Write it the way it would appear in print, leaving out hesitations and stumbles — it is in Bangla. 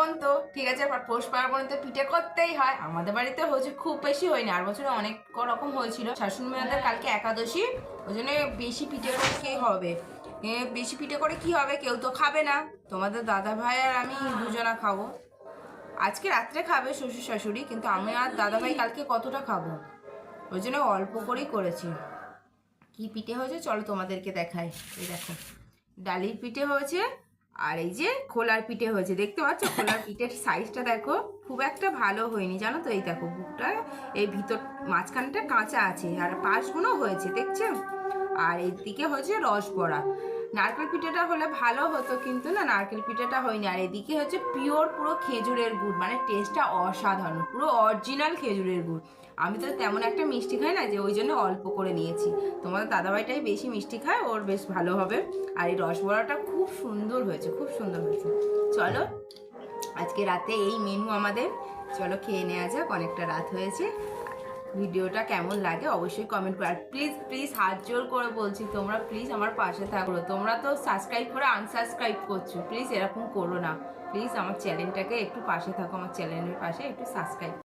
পার্বণ তো ঠিক আছে, পৌষ পার্বণে তো পিঠে করতেই হয়। আমাদের বাড়িতে হয়েছে, খুব বেশি হয়নি, আর বছরে অনেক রকম হয়েছিল। শাশুড়ি মাদের কালকে একাদশী, ওই জন্য বেশি পিঠে করে কে হবে, বেশি পিঠে করে কি হবে, কেউ তো খাবে না। তোমাদের দাদা ভাই আর আমি দুজনা খাবো। আজকে রাত্রে খাবে শ্বশুর শাশুড়ি, কিন্তু আমি আর দাদা ভাই কালকে কতটা খাবো, ওই জন্য অল্প করেই করেছি। কি পিঠে হয়েছে চলো তোমাদেরকে দেখাই। এই দেখো, ডালির পিঠে হয়েছে, আর এই যে খোলার পিঠে হয়েছে। দেখতে পাচ্ছ খোলার পিঠের সাইজটা দেখো, খুব একটা ভালো হয়নি জানো তো। এই দেখো বুকটা, এই ভিতর মাঝখানটা কাঁচা আছে, আর পাশগুলো হয়েছে দেখছো। আর এদিকে হচ্ছে রসবড়া। নারকেল পিঠেটা হলে ভালো হতো, কিন্তু না, নারকেল পিঠেটা হয়নি। আর এদিকে হচ্ছে পিওর পুরো খেজুরের গুড়, মানে টেস্টটা অসাধারণ, পুরো অরিজিনাল খেজুরের গুড়। আমি তো তেমন একটা মিষ্টি খাই না, যে ওই জন্য অল্প করে নিয়েছি। তোমাদের দাদাভাইটাই বেশি মিষ্টি খায়, ওর বেশ ভালো হবে। আর এই রসবড়াটা খুব সুন্দর হয়েছে, খুব সুন্দর হয়েছে। চলো আজকে রাতে এই মেনু আমাদের, চলো খেয়ে নেওয়া যাক, অনেকটা রাত হয়েছে। ভিডিওটা কেমন লাগে অবশ্যই কমেন্ট করো। আর প্লিজ প্লিজ হাত জোর করে বলছি, তোমরা প্লিজ আমার পাশে থাকো। তোমরা তো সাবস্ক্রাইব করে আনসাবস্ক্রাইব করছো, প্লিজ এরকম করো না। প্লিজ আমার চ্যানেলটাকে একটু পাশে থাকো, আমার চ্যানেলের পাশে একটু সাবস্ক্রাইব